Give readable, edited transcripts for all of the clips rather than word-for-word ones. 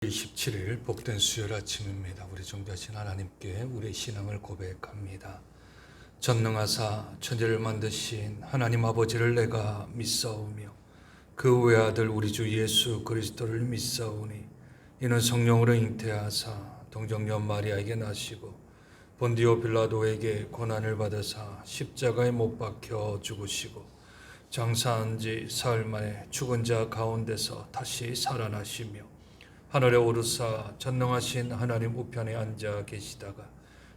27일 복된 수요일 아침입니다. 우리 존귀하신 하나님께 우리의 신앙을 고백합니다. 전능하사 천지를 만드신 하나님 아버지를 내가 믿사오며 그 외아들 우리 주 예수 그리스도를 믿사오니 이는 성령으로 잉태하사 동정녀 마리아에게 나시고 본디오 빌라도에게 고난을 받으사 십자가에 못 박혀 죽으시고 장사한 지 사흘 만에 죽은 자 가운데서 다시 살아나시며 하늘에 오르사 전능하신 하나님 우편에 앉아 계시다가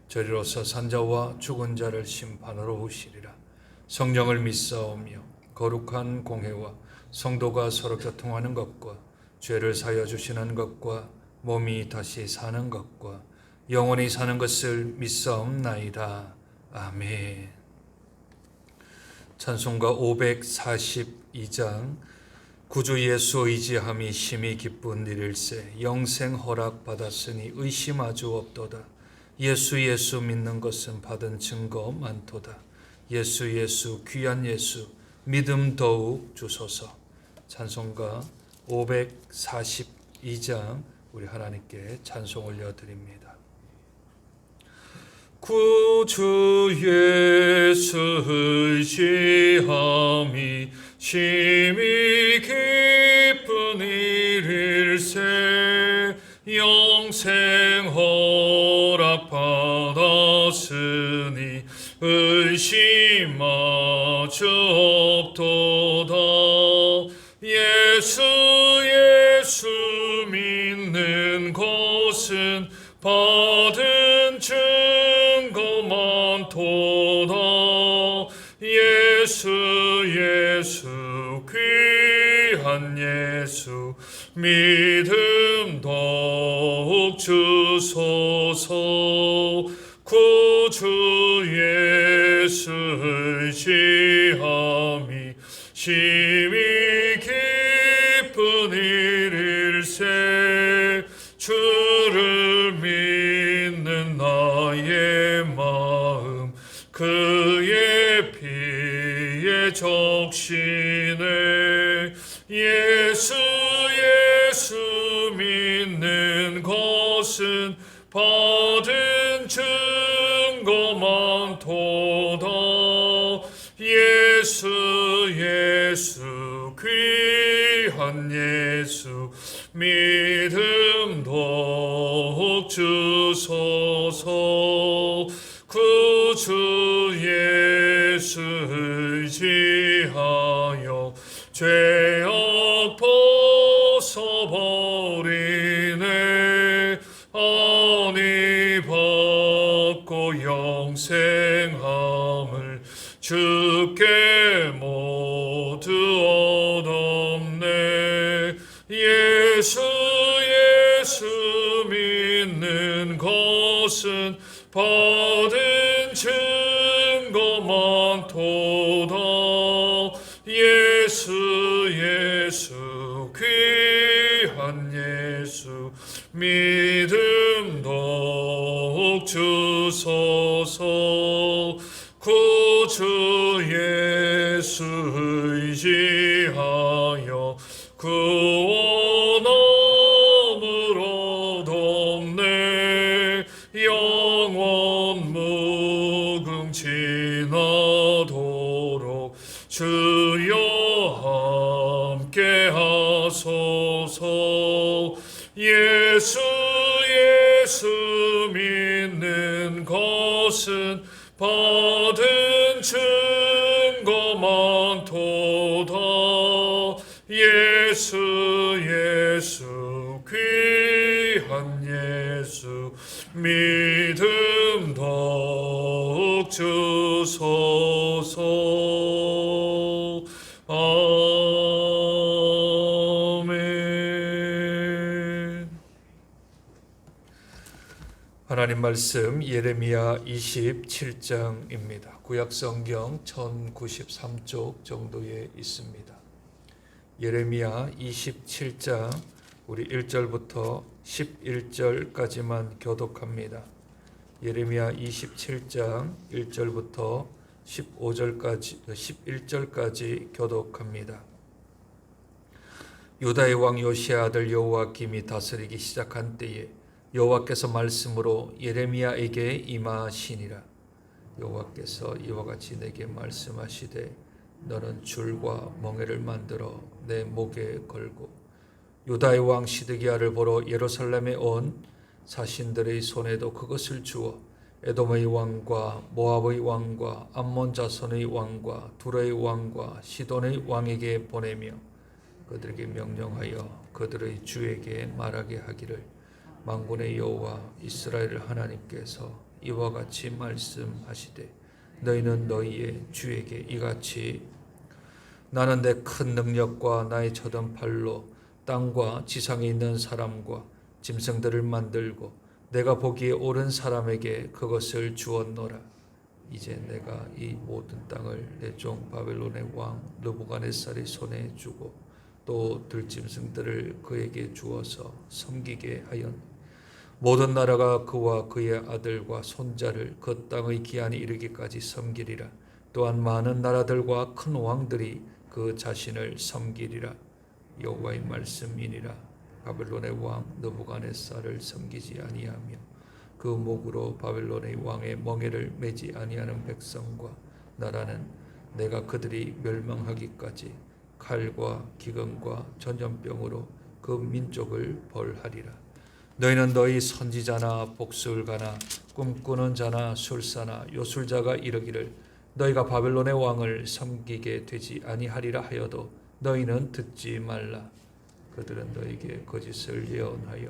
저리로서 산자와 죽은 자를 심판하러 오시리라. 성령을 믿사오며 거룩한 공회와 성도가 서로 교통하는 것과 죄를 사하여 주시는 것과 몸이 다시 사는 것과 영원히 사는 것을 믿사옵나이다. 아멘. 찬송가 542장 구주 예수 의지함이 심히 기쁜 일일세 영생 허락 받았으니 의심하주 없도다. 예수 믿는 것은 받은 증거 많도다. 예수 귀한 예수 믿음 더욱 주소서. 찬송가 542장 우리 하나님께 찬송 올려드립니다. 구주 예수 의지함이 심히 기쁜 일일세 영생 허락 받았으니 의심하주 없도다. 예수 믿는 것은 받은 증거 많도다. 예수 귀한 예수 믿음 더욱 주소서. 구주 예수 의지함이 심히 기쁜 일일세 주를 믿는 나의 마음 그의 피에 적시네. 예수 믿는 것은 받은 증거 많도다. 예수 귀한 예수 믿음 더욱 주소서. 구주 예수 의지하여 죄악 벗어버리네. 안위 받고 영생함을 주께 모두 얻었네. 예수 믿는 것은 받은 증거 많도다. 예수 귀한 예수 믿음 더욱 주소서. 구주 예수 의지하여 구원함을 얻었네. 영원 무궁지나도록 주여 함께 하소서. 예수 믿는 것은 받은 증거 많도다. 예수 귀한 예수 믿음 더욱 주소서. 아멘. 하나님 말씀 예레미야 27장입니다. 구약성경 1093쪽 정도에 있습니다. 예레미야 27장 우리 1절부터 11절까지만 교독합니다. 예레미야 27장 1절부터 11절까지 교독합니다. 유다의 왕 요시야 아들 여호와김이 다스리기 시작한 때에 여호와께서 말씀으로 예레미야에게 임하시니라. 여호와께서 이와 같이 내게 말씀하시되 너는 줄과 멍에를 만들어 내 목에 걸고 유다의 왕 시드기야를 보러 예루살렘에 온 사신들의 손에도 그것을 주어 에돔의 왕과 모압의 왕과 암몬 자손의 왕과 두로의 왕과 시돈의 왕에게 보내며 그들에게 명령하여 그들의 주에게 말하게 하기를 만군의 여호와 이스라엘 하나님께서 이와 같이 말씀하시되 너희는 너희의 주에게 이같이 나는 내 큰 능력과 나의 저던 팔로 땅과 지상에 있는 사람과 짐승들을 만들고 내가 보기에 옳은 사람에게 그것을 주었노라. 이제 내가 이 모든 땅을 내 종 바벨론의 왕 느부갓네살의 손에 주고 또 들짐승들을 그에게 주어서 섬기게 하였노라. 모든 나라가 그와 그의 아들과 손자를 그 땅의 기한이 이르기까지 섬기리라. 또한 많은 나라들과 큰 왕들이 그 자신을 섬기리라. 여호와의 말씀이니라. 바벨론의 왕 느부갓네살을 섬기지 아니하며 그 목으로 바벨론의 왕의 멍에를 매지 아니하는 백성과 나라는 내가 그들이 멸망하기까지 칼과 기근과 전염병으로 그 민족을 벌하리라. 너희는 너희 선지자나 복술가나 꿈꾸는 자나 술사나 요술자가 이르기를 너희가 바벨론의 왕을 섬기게 되지 아니하리라 하여도 너희는 듣지 말라. 그들은 너희에게 거짓을 예언하여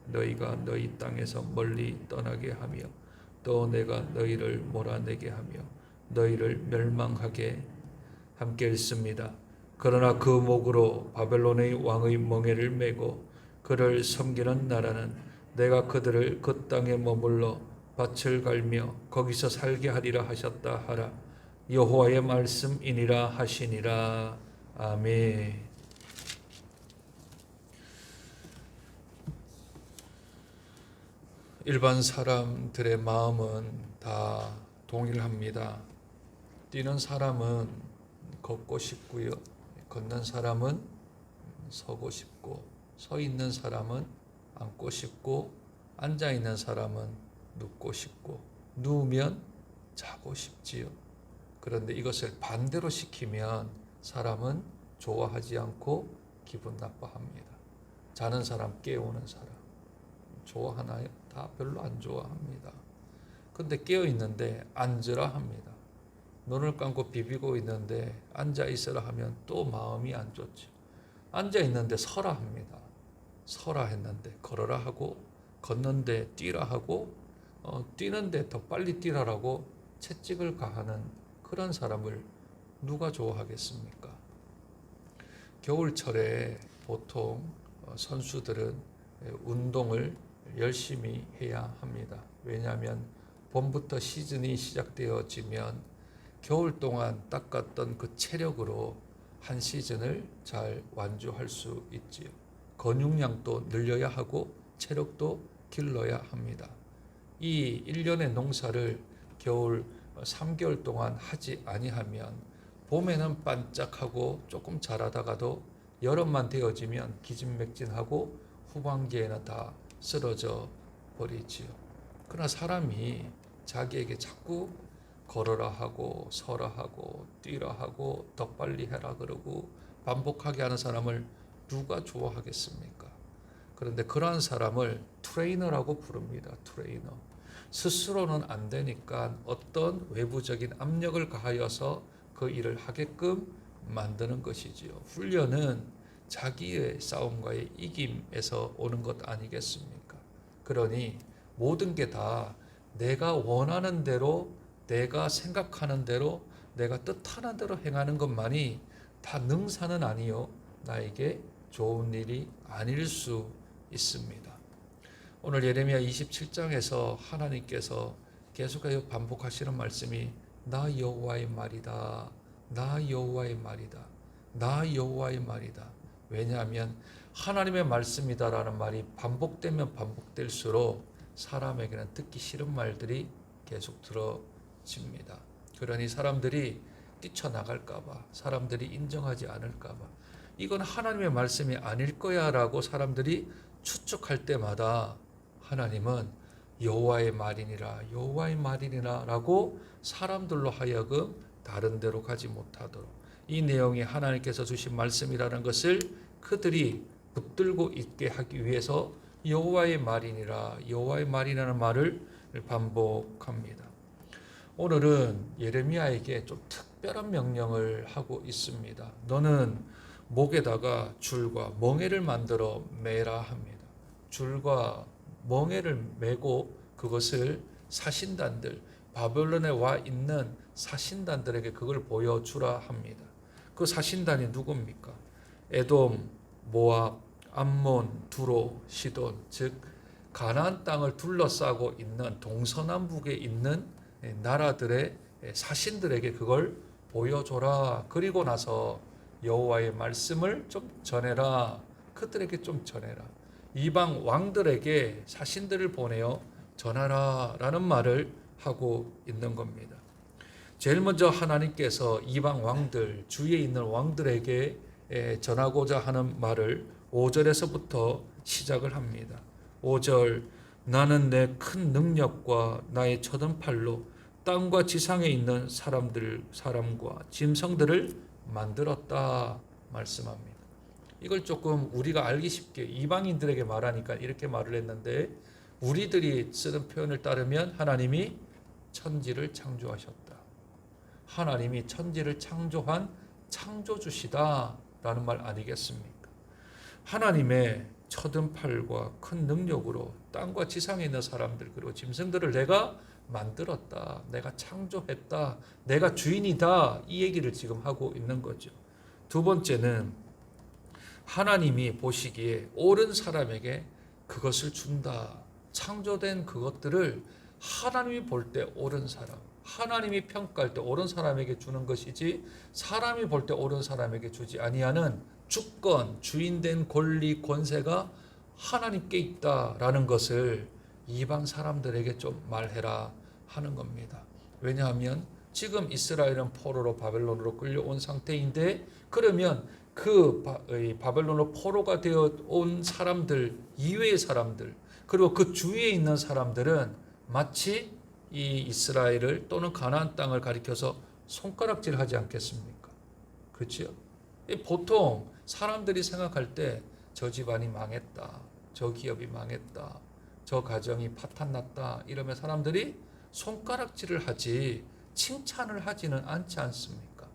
너희가 너희 땅에서 멀리 떠나게 하며 또 내가 너희를 몰아내게 하며 너희를 멸망하게 함께 했습니다. 그러나 그 목으로 바벨론의 왕의 멍에를 메고 그를 섬기는 나라는 내가 그들을 그 땅에 머물러 밭을 갈며 거기서 살게 하리라 하셨다 하라. 여호와의 말씀이니라 하시니라. 아멘. 일반 사람들의 마음은 다 동일합니다. 뛰는 사람은 걷고 싶고요. 걷는 사람은 서고 싶고 서 있는 사람은 앉고 싶고 앉아 있는 사람은 눕고 싶고 누우면 자고 싶지요. 그런데 이것을 반대로 시키면 사람은 좋아하지 않고 기분 나빠합니다. 자는 사람, 깨우는 사람 좋아하나요? 다 별로 안 좋아합니다. 근데 깨어 있는데 앉으라 합니다. 눈을 감고 비비고 있는데 앉아 있으라 하면 또 마음이 안 좋죠. 앉아 있는데 서라 합니다. 서라 했는데 걸어라 하고 걷는데 뛰라 하고 뛰는데 더 빨리 뛰라라고 채찍을 가하는 그런 사람을 누가 좋아하겠습니까? 겨울철에 보통 선수들은 운동을 열심히 해야 합니다. 왜냐하면 봄부터 시즌이 시작되어지면 겨울 동안 닦았던 그 체력으로 한 시즌을 잘 완주할 수 있지요. 근육량도 늘려야 하고 체력도 길러야 합니다. 이 1년의 농사를 겨울 3개월 동안 하지 아니하면 봄에는 반짝하고 조금 자라다가도 여름만 되어지면 기진맥진하고 후반기에는 다 쓰러져 버리지요. 그러나 사람이 자기에게 자꾸 걸어라 하고 서라 하고 뛰라 하고 더 빨리 해라 그러고 반복하게 하는 사람을 누가 좋아하겠습니까? 그런데 그러한 사람을 트레이너라고 부릅니다. 트레이너. 스스로는 안 되니까 어떤 외부적인 압력을 가하여서 그 일을 하게끔 만드는 것이지요. 훈련은 자기의 싸움과의 이김에서 오는 것 아니겠습니까? 그러니 모든 게 다 내가 원하는 대로, 내가 생각하는 대로, 내가 뜻하는 대로 행하는 것만이 다 능사는 아니요 나에게 좋은 일이 아닐 수 있습니다. 오늘 예레미야 27장에서 하나님께서 계속해서 반복하시는 말씀이 나 여호와의 말이다. 나 여호와의 말이다. 나 여호와의 말이다. 왜냐하면 하나님의 말씀이다라는 말이 반복되면 반복될수록 사람에게는 듣기 싫은 말들이 계속 들어집니다. 그러니 사람들이 뛰쳐나갈까 봐, 사람들이 인정하지 않을까 봐, 이건 하나님의 말씀이 아닐 거야 라고 사람들이 추측할 때마다 하나님은 여호와의 말이니라 여호와의 말이니라 라고 사람들로 하여금 다른 데로 가지 못하도록 이 내용이 하나님께서 주신 말씀이라는 것을 그들이 붙들고 있게 하기 위해서 여호와의 말이니라 여호와의 말이라는 말을 반복합니다. 오늘은 예레미야에게 좀 특별한 명령을 하고 있습니다. 너는 목에다가 줄과 멍에를 만들어 매라 합니다. 줄과 멍에를 매고 그것을 사신단들, 바벨론에 와 있는 사신단들에게 그걸 보여주라 합니다. 그 사신단이 누굽니까? 에돔, 모압, 암몬, 두로, 시돈, 즉 가나안 땅을 둘러싸고 있는 동서남북에 있는 나라들의 사신들에게 그걸 보여줘라. 그리고 나서 여호와의 말씀을 좀 전해라. 그들에게 좀 전해라. 이방 왕들에게 사신들을 보내어 전하라 라는 말을 하고 있는 겁니다. 제일 먼저 하나님께서 이방 왕들, 주위에 있는 왕들에게 전하고자 하는 말을 5절에서부터 시작을 합니다. 5절 나는 내 큰 능력과 나의 쳐든 팔로 땅과 지상에 있는 사람과 짐승들을 만들었다 말씀합니다. 이걸 조금 우리가 알기 쉽게 이방인들에게 말하니까 이렇게 말을 했는데 우리들이 쓰는 표현을 따르면 하나님이 천지를 창조하셨다. 하나님이 천지를 창조한 창조주시다 라는 말 아니겠습니까? 하나님의 쳐든 팔과 큰 능력으로 땅과 지상에 있는 사람들 그리고 짐승들을 내가 만들었다. 내가 창조했다. 내가 주인이다. 이 얘기를 지금 하고 있는 거죠. 두 번째는 하나님이 보시기에 옳은 사람에게 그것을 준다. 창조된 그것들을 하나님이 볼 때 옳은 사람, 하나님이 평가할 때 옳은 사람에게 주는 것이지 사람이 볼 때 옳은 사람에게 주지 아니하는 주권, 주인된 권리, 권세가 하나님께 있다라는 것을 이방 사람들에게 좀 말해라 하는 겁니다. 왜냐하면 지금 이스라엘은 포로로 바벨론으로 끌려온 상태인데 그러면 그 바벨론으로 포로가 되어 온 사람들 이외의 사람들 그리고 그 주위에 있는 사람들은 마치 이 이스라엘을 또는 가나안 땅을 가리켜서 손가락질하지 않겠습니까? 그렇죠? 보통 사람들이 생각할 때 저 집안이 망했다, 저 기업이 망했다, 저 가정이 파탄났다 이러면 사람들이 손가락질을 하지 칭찬을 하지는 않지 않습니까?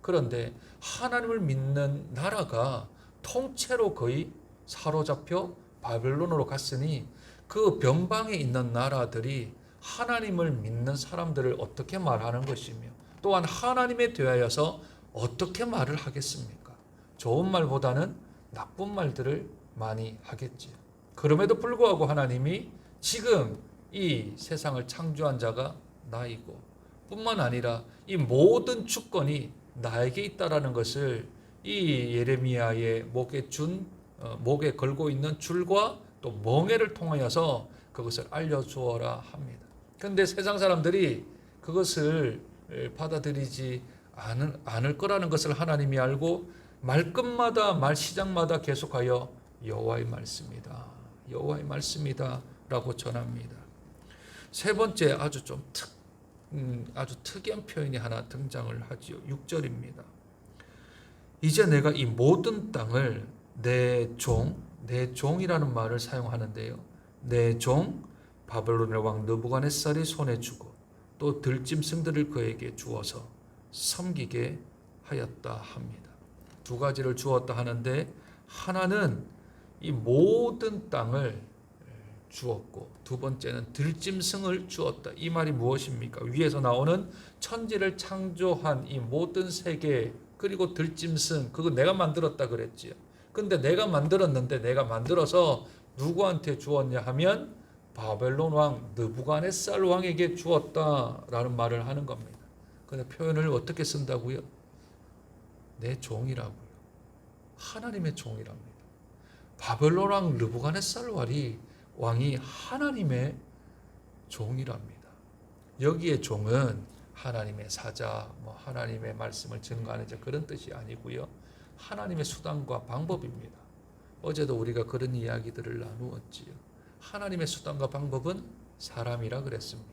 그런데 하나님을 믿는 나라가 통째로 거의 사로잡혀 바벨론으로 갔으니 그 변방에 있는 나라들이 하나님을 믿는 사람들을 어떻게 말하는 것이며 또한 하나님에 대하여서 어떻게 말을 하겠습니까? 좋은 말보다는 나쁜 말들을 많이 하겠지요. 그럼에도 불구하고 하나님이 지금 이 세상을 창조한 자가 나이고 뿐만 아니라 이 모든 주권이 나에게 있다라는 것을 이 예레미야의 목에 걸고 있는 줄과 또 멍에를 통하여서 그것을 알려주어라 합니다. 그런데 세상 사람들이 그것을 받아들이지 않을 거라는 것을 하나님이 알고 말끝마다 말 시작마다 계속하여 여호와의 말씀이다. 여호와의 말씀이다 라고 전합니다. 세 번째 아주 특이한 표현이 하나 등장을 하지요. 6절입니다. 이제 내가 이 모든 땅을 내 종이라는 말을 사용하는데요. 내 종 바벨론의 왕 느부갓네살의 손에 주고 또 들짐승들을 그에게 주어서 섬기게 하였다 합니다. 두 가지를 주었다 하는데 하나는 이 모든 땅을 주었고 두 번째는 들짐승을 주었다. 이 말이 무엇입니까? 위에서 나오는 천지를 창조한 이 모든 세계 그리고 들짐승 그거 내가 만들었다 그랬지요. 근데 내가 만들었는데 내가 만들어서 누구한테 주었냐 하면 바벨론 왕 느부갓네살 왕에게 주었다라는 말을 하는 겁니다. 근데 표현을 어떻게 쓴다고요? 내 종이라고요. 하나님의 종이랍니다. 바벨론 왕 느부갓네살 왕이 하나님의 종이랍니다. 여기에 종은 하나님의 사자, 하나님의 말씀을 증거하는 그런 뜻이 아니고요. 하나님의 수단과 방법입니다. 어제도 우리가 그런 이야기들을 나누었지요. 하나님의 수단과 방법은 사람이라 그랬습니다.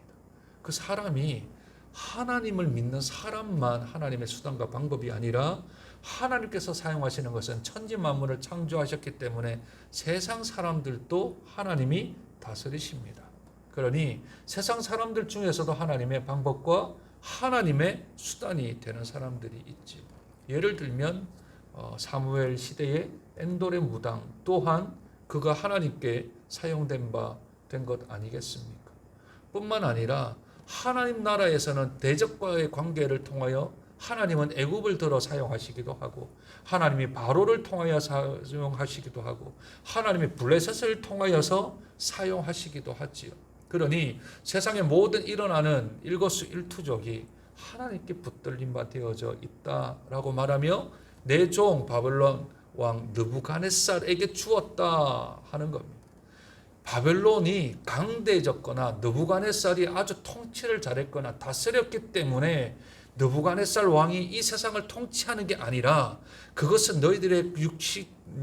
그 사람이 하나님을 믿는 사람만 하나님의 수단과 방법이 아니라 하나님께서 사용하시는 것은 천지 만물을 창조하셨기 때문에 세상 사람들도 하나님이 다스리십니다. 그러니 세상 사람들 중에서도 하나님의 방법과 하나님의 수단이 되는 사람들이 있지요. 예를 들면 사무엘 시대의 엔돌의 무당 또한 그가 하나님께 사용된 바 된 것 아니겠습니까? 뿐만 아니라 하나님 나라에서는 대적과의 관계를 통하여 하나님은 애굽을 들어 사용하시기도 하고 하나님이 바로를 통하여 사용하시기도 하고 하나님이 블레셋을 통하여서 사용하시기도 하지요. 그러니 세상의 모든 일어나는 일거수일투족이 하나님께 붙들린 바 되어져 있다라고 말하며 내 종 바벨론 왕 느부갓네살에게 주었다 하는 겁니다. 바벨론이 강대해졌거나 느부갓네살이 아주 통치를 잘했거나 다스렸기 때문에 느부갓네살 왕이 이 세상을 통치하는 게 아니라 그것은 너희들의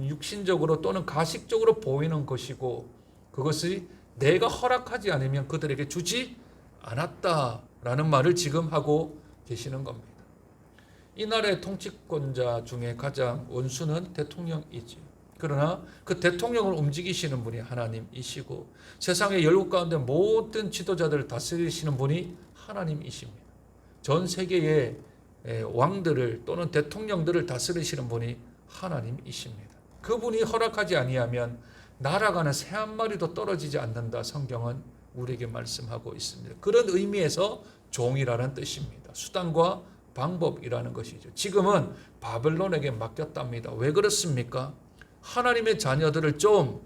육신적으로 또는 가식적으로 보이는 것이고 그것이 내가 허락하지 않으면 그들에게 주지 않았다라는 말을 지금 하고 계시는 겁니다. 이 나라의 통치권자 중에 가장 원수는 대통령이지요. 그러나 그 대통령을 움직이시는 분이 하나님이시고 세상의 열국 가운데 모든 지도자들을 다스리시는 분이 하나님이십니다. 전 세계의 왕들을 또는 대통령들을 다스리시는 분이 하나님이십니다. 그분이 허락하지 아니하면 날아가는 새 한 마리도 떨어지지 않는다. 성경은 우리에게 말씀하고 있습니다. 그런 의미에서 종이라는 뜻입니다. 수단과 방법이라는 것이죠. 지금은 바벨론에게 맡겼답니다. 왜 그렇습니까? 하나님의 자녀들을 좀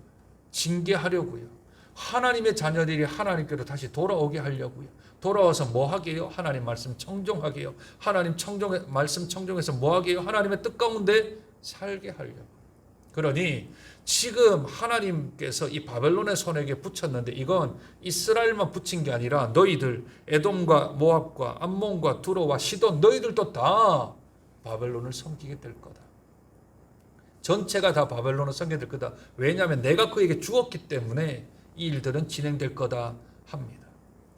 징계하려고요. 하나님의 자녀들이 하나님께로 다시 돌아오게 하려고요. 돌아와서 뭐 하게요? 하나님 말씀 청종하게요. 하나님 말씀 청종해서 뭐 하게요? 하나님의 뜻 가운데 살게 하려고. 그러니 지금 하나님께서 이 바벨론의 손에게 붙였는데 이건 이스라엘만 붙인 게 아니라 너희들 에돔과 모압과 암몬과 두로와 시돈 너희들도 다 바벨론을 섬기게 될 거다. 전체가 다 바벨론을 섬기게 될 거다. 왜냐하면 내가 그에게 주었기 때문에 이 일들은 진행될 거다 합니다.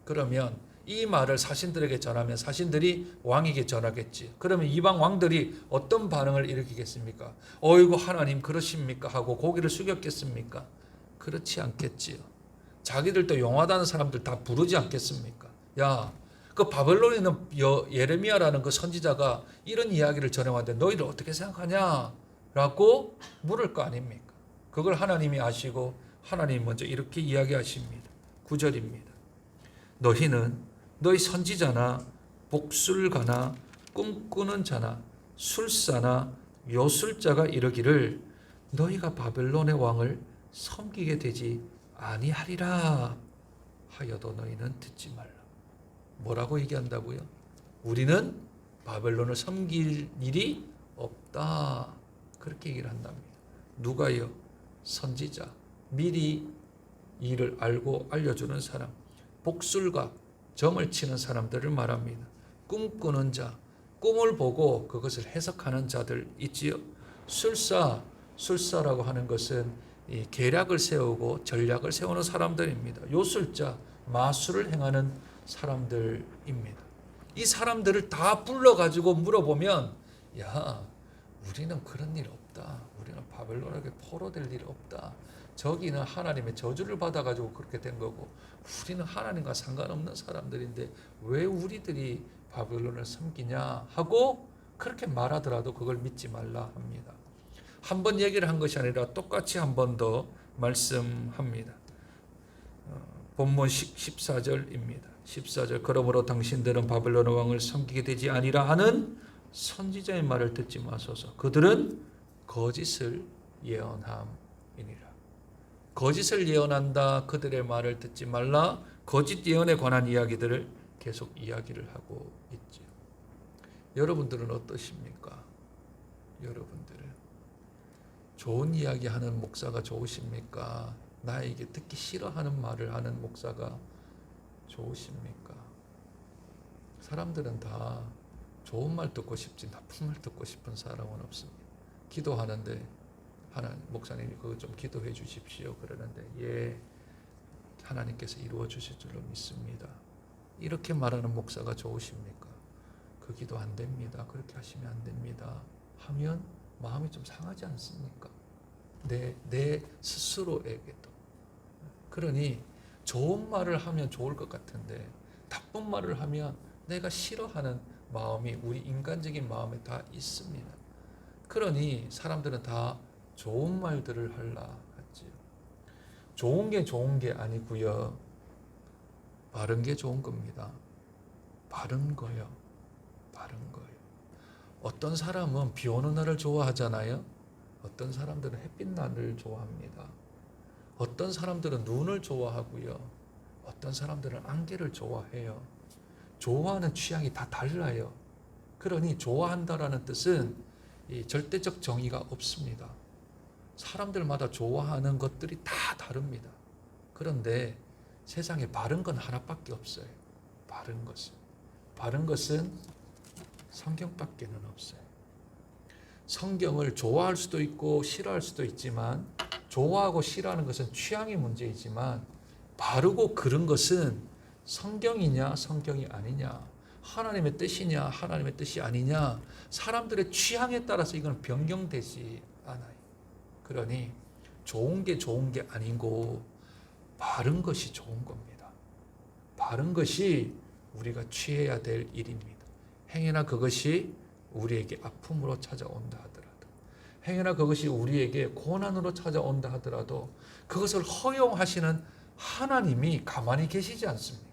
그러면 이 말을 사신들에게 전하면 사신들이 왕에게 전하겠지. 그러면 이방 왕들이 어떤 반응을 일으키겠습니까? 어이구 하나님 그러십니까? 하고 고개를 숙였겠습니까? 그렇지 않겠지요. 자기들도 용하다는 사람들 다 부르지 않겠습니까? 야, 그 바벨론에 있는 예레미야라는 그 선지자가 이런 이야기를 전해왔는데 너희들 어떻게 생각하냐? 라고 물을 거 아닙니까? 그걸 하나님이 아시고 하나님이 먼저 이렇게 이야기하십니다. 9절입니다. 너희는 너희 선지자나 복술가나 꿈꾸는 자나 술사나 요술자가 이르기를 너희가 바벨론의 왕을 섬기게 되지 아니하리라 하여도 너희는 듣지 말라. 뭐라고 얘기한다고요? 우리는 바벨론을 섬길 일이 없다. 그렇게 얘기를 한답니다. 누가요? 선지자, 미리 이를 알고 알려주는 사람, 복술가, 점을 치는 사람들을 말합니다. 꿈꾸는 자, 꿈을 보고 그것을 해석하는 자들 있지요. 술사라고 하는 것은 이 계략을 세우고 전략을 세우는 사람들입니다. 요술자, 마술을 행하는 사람들입니다. 이 사람들을 다 불러가지고 물어보면 야, 우리는 그런 일 없다. 우리는 바벨론에게 포로될 일 없다. 저기는 하나님의 저주를 받아가지고 그렇게 된 거고 우리는 하나님과 상관없는 사람들인데 왜 우리들이 바벨론을 섬기냐 하고 그렇게 말하더라도 그걸 믿지 말라 합니다. 한 번 얘기를 한 것이 아니라 똑같이 한 번 더 말씀합니다. 본문 14절입니다. 14절 그러므로 당신들은 바벨론 왕을 섬기게 되지 아니라 하는 선지자의 말을 듣지 마소서. 그들은 거짓을 예언함이니라. 거짓을 예언한다. 그들의 말을 듣지 말라. 거짓 예언에 관한 이야기들을 계속 이야기를 하고 있죠. 여러분들은 어떠십니까? 여러분들은 좋은 이야기하는 목사가 좋으십니까? 나에게 듣기 싫어하는 말을 하는 목사가 좋으십니까? 사람들은 다 좋은 말 듣고 싶지 나쁜 말 듣고 싶은 사람은 없습니다. 기도하는데 목사님이 그거 좀 기도해 주십시오 그러는데 예, 하나님께서 이루어 주실 줄로 믿습니다. 이렇게 말하는 목사가 좋으십니까? 그 기도 안 됩니다. 그렇게 하시면 안 됩니다. 하면 마음이 좀 상하지 않습니까? 내 스스로에게도. 그러니 좋은 말을 하면 좋을 것 같은데 나쁜 말을 하면 내가 싫어하는 마음이 우리 인간적인 마음에 다 있습니다. 그러니 사람들은 다 좋은 말들을 하려 하지요. 좋은 게 아니고요. 바른 게 좋은 겁니다. 바른 거요. 바른 거요. 어떤 사람은 비 오는 날을 좋아하잖아요. 어떤 사람들은 햇빛 날을 좋아합니다. 어떤 사람들은 눈을 좋아하고요. 어떤 사람들은 안개를 좋아해요. 좋아하는 취향이 다 달라요. 그러니 좋아한다라는 뜻은 이 절대적 정의가 없습니다. 사람들마다 좋아하는 것들이 다 다릅니다. 그런데 세상에 바른 건 하나밖에 없어요. 바른 것은 성경밖에는 없어요. 성경을 좋아할 수도 있고 싫어할 수도 있지만 좋아하고 싫어하는 것은 취향의 문제이지만 바르고 그른 것은 성경이냐 성경이 아니냐, 하나님의 뜻이냐 하나님의 뜻이 아니냐, 사람들의 취향에 따라서 이건 변경되지 않아요. 그러니 좋은 게 아니고 바른 것이 좋은 겁니다. 바른 것이 우리가 취해야 될 일입니다. 행여나 그것이 우리에게 아픔으로 찾아온다 하더라도, 행여나 그것이 우리에게 고난으로 찾아온다 하더라도 그것을 허용하시는 하나님이 가만히 계시지 않습니까?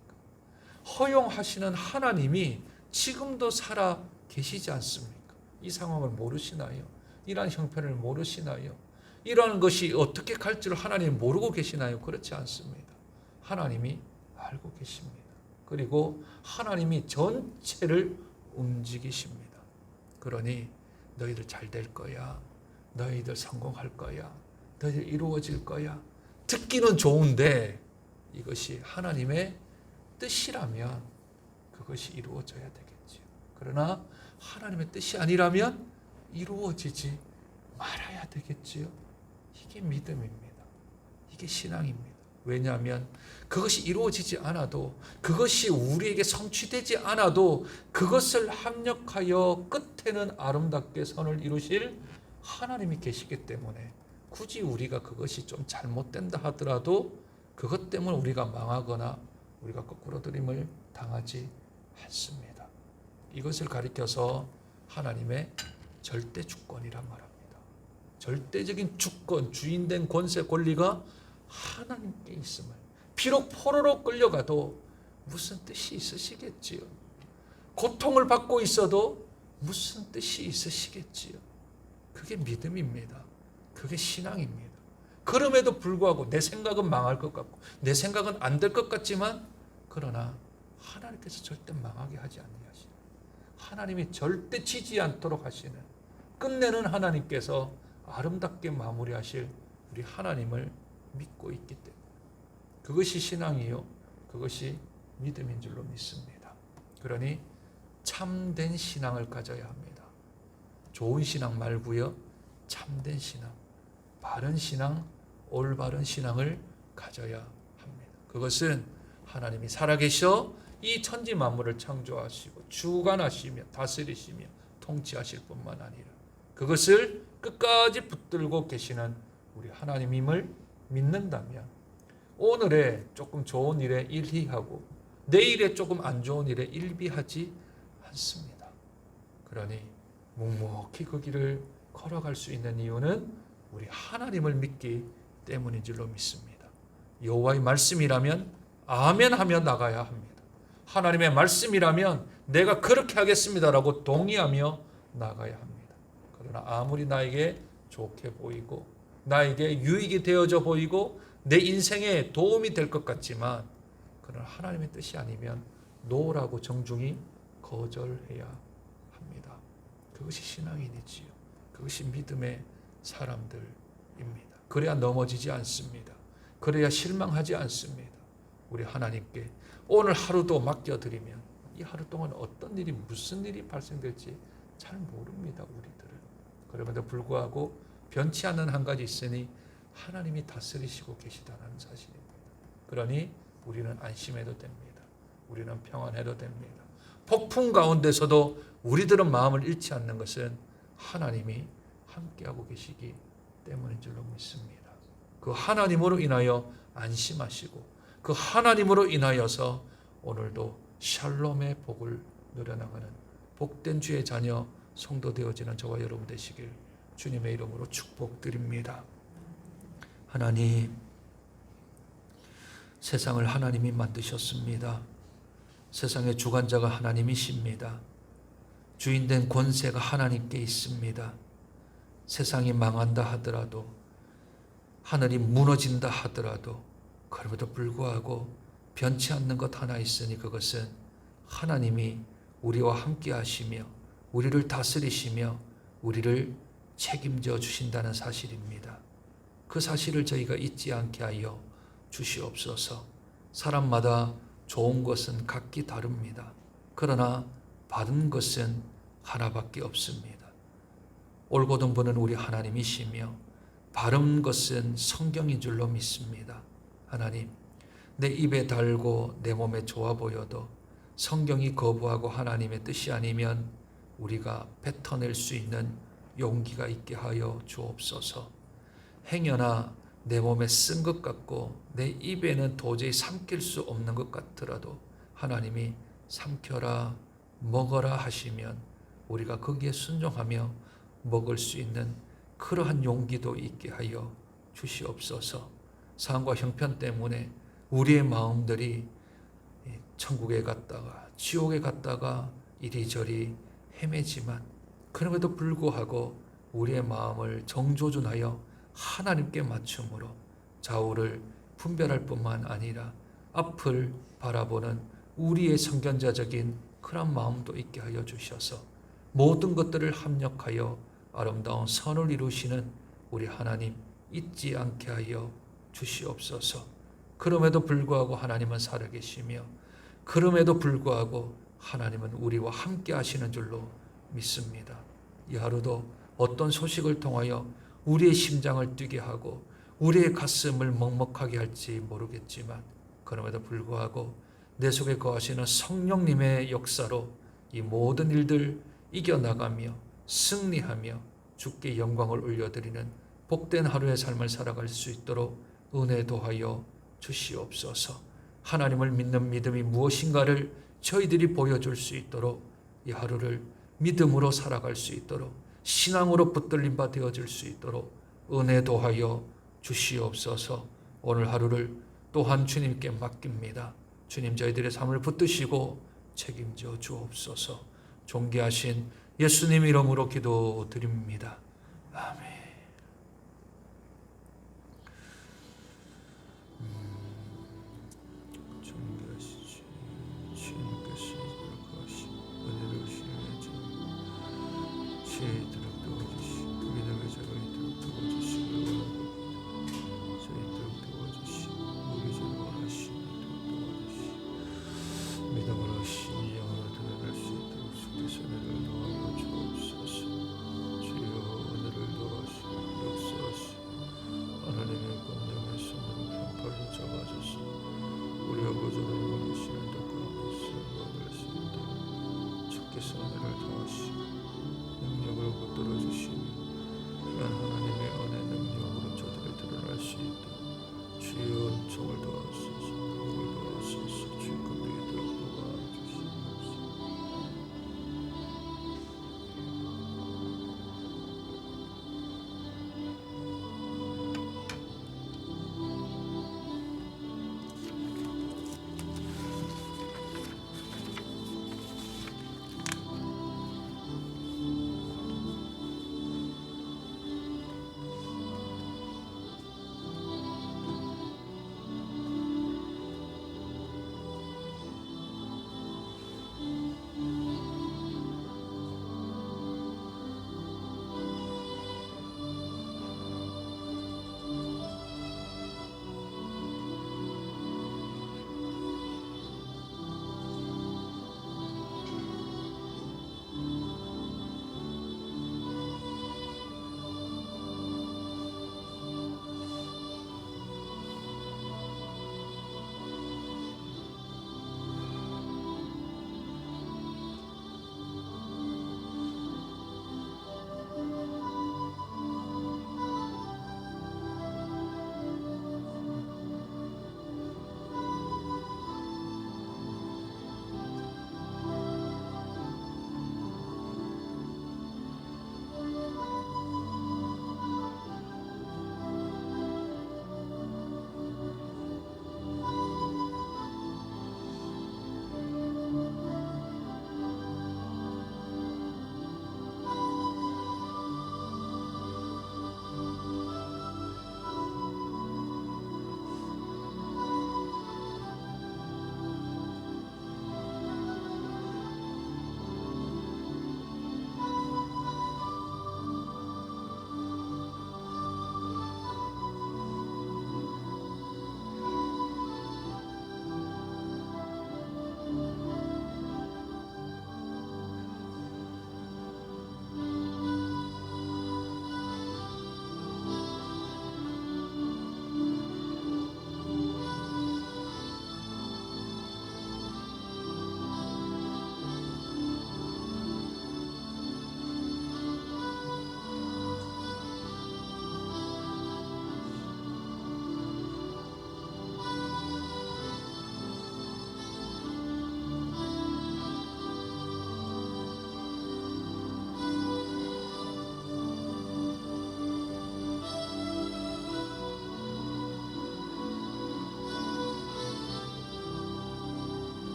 허용하시는 하나님이 지금도 살아 계시지 않습니까? 이 상황을 모르시나요? 이러한 형편을 모르시나요? 이러한 것이 어떻게 갈지를 하나님이 모르고 계시나요? 그렇지 않습니다. 하나님이 알고 계십니다. 그리고 하나님이 전체를 움직이십니다. 그러니 너희들 잘 될 거야. 너희들 성공할 거야. 너희들 이루어질 거야. 듣기는 좋은데 이것이 하나님의 뜻이라면 그것이 이루어져야 되겠지요. 그러나 하나님의 뜻이 아니라면 이루어지지 말아야 되겠지요. 이게 믿음입니다. 이게 신앙입니다. 왜냐하면 그것이 이루어지지 않아도, 그것이 우리에게 성취되지 않아도 그것을 합력하여 끝에는 아름답게 선을 이루실 하나님이 계시기 때문에 굳이 우리가 그것이 좀 잘못된다 하더라도 그것 때문에 우리가 망하거나 우리가 거꾸로들임을 당하지 않습니다. 이것을 가리켜서 하나님의 절대 주권이란 말합니다. 절대적인 주권, 주인된 권세, 권리가 하나님께 있음을, 비록 포로로 끌려가도 무슨 뜻이 있으시겠지요. 고통을 받고 있어도 무슨 뜻이 있으시겠지요. 그게 믿음입니다. 그게 신앙입니다. 그럼에도 불구하고 내 생각은 망할 것 같고 내 생각은 안 될 것 같지만, 그러나 하나님께서 절대 망하게 하지 아니하시는, 하나님이 절대 지지 않도록 하시는, 끝내는 하나님께서 아름답게 마무리하실 우리 하나님을 믿고 있기 때문에 그것이 신앙이요, 그것이 믿음인 줄로 믿습니다. 그러니 참된 신앙을 가져야 합니다. 좋은 신앙 말고요, 참된 신앙, 바른 신앙, 올바른 신앙을 가져야 합니다. 그것은 하나님이 살아계셔 이 천지 만물을 창조하시고 주관하시며 다스리시며 통치하실 뿐만 아니라 그것을 끝까지 붙들고 계시는 우리 하나님임을 믿는다면 오늘에 조금 좋은 일에 일희하고 내일에 조금 안 좋은 일에 일비하지 않습니다. 그러니 묵묵히 그 길을 걸어갈 수 있는 이유는 우리 하나님을 믿기 때문인 줄로 믿습니다. 여호와의 말씀이라면 아멘 하며 나가야 합니다. 하나님의 말씀이라면 내가 그렇게 하겠습니다라고 동의하며 나가야 합니다. 그러나 아무리 나에게 좋게 보이고 나에게 유익이 되어져 보이고 내 인생에 도움이 될 것 같지만, 그러나 하나님의 뜻이 아니면 노라고 정중히 거절해야 합니다. 그것이 신앙인이지요. 그것이 믿음의 사람들입니다. 그래야 넘어지지 않습니다. 그래야 실망하지 않습니다. 우리 하나님께 오늘 하루도 맡겨드리면 이 하루 동안 어떤 일이, 무슨 일이 발생될지 잘 모릅니다. 우리들은. 그럼에도 불구하고 변치 않는 한 가지 있으니 하나님이 다스리시고 계시다는 사실입니다. 그러니 우리는 안심해도 됩니다. 우리는 평안해도 됩니다. 폭풍 가운데서도 우리들은 마음을 잃지 않는 것은 하나님이 함께하고 계시기 때문인 줄로 믿습니다. 그 하나님으로 인하여 안심하시고 그 하나님으로 인하여서 오늘도 샬롬의 복을 누려나가는 복된 주의 자녀 성도 되어지는 저와 여러분 되시길 주님의 이름으로 축복드립니다. 하나님, 세상을 하나님이 만드셨습니다. 세상의 주관자가 하나님이십니다. 주인된 권세가 하나님께 있습니다. 세상이 망한다 하더라도, 하늘이 무너진다 하더라도, 그럼에도 불구하고 변치 않는 것 하나 있으니 그것은 하나님이 우리와 함께 하시며 우리를 다스리시며 우리를 책임져 주신다는 사실입니다. 그 사실을 저희가 잊지 않게 하여 주시옵소서. 사람마다 좋은 것은 각기 다릅니다. 그러나 받은 것은 하나밖에 없습니다. 올곧은 분은 우리 하나님이시며 바른 것은 성경인 줄로 믿습니다. 하나님, 내 입에 달고 내 몸에 좋아 보여도 성경이 거부하고 하나님의 뜻이 아니면 우리가 뱉어낼 수 있는 용기가 있게 하여 주옵소서. 행여나 내 몸에 쓴 것 같고 내 입에는 도저히 삼킬 수 없는 것 같더라도 하나님이 삼켜라 먹어라 하시면 우리가 거기에 순종하며 먹을 수 있는 그러한 용기도 있게 하여 주시옵소서. 상과 형편 때문에 우리의 마음들이 천국에 갔다가 지옥에 갔다가 이리저리 헤매지만 그럼에도 불구하고 우리의 마음을 정조준하여 하나님께 맞춤으로 좌우를 분별할 뿐만 아니라 앞을 바라보는 우리의 성견자적인 그런 마음도 있게 하여 주셔서 모든 것들을 합력하여 아름다운 선을 이루시는 우리 하나님 잊지 않게 하여 주시옵소서. 그럼에도 불구하고 하나님은 살아계시며 그럼에도 불구하고 하나님은 우리와 함께 하시는 줄로 믿습니다. 이 하루도 어떤 소식을 통하여 우리의 심장을 뛰게 하고 우리의 가슴을 먹먹하게 할지 모르겠지만 그럼에도 불구하고 내 속에 거하시는 성령님의 역사로 이 모든 일들 이겨나가며 승리하며 주께 영광을 올려드리는 복된 하루의 삶을 살아갈 수 있도록 은혜 도하여 주시옵소서. 하나님을 믿는 믿음이 무엇인가를 저희들이 보여줄 수 있도록 이 하루를 믿음으로 살아갈 수 있도록 신앙으로 붙들림 바 되어질 수 있도록 은혜 도하여 주시옵소서. 오늘 하루를 또한 주님께 맡깁니다. 주님 저희들의 삶을 붙드시고 책임져 주옵소서. 존귀하신 예수님 이름으로 기도드립니다. 아멘.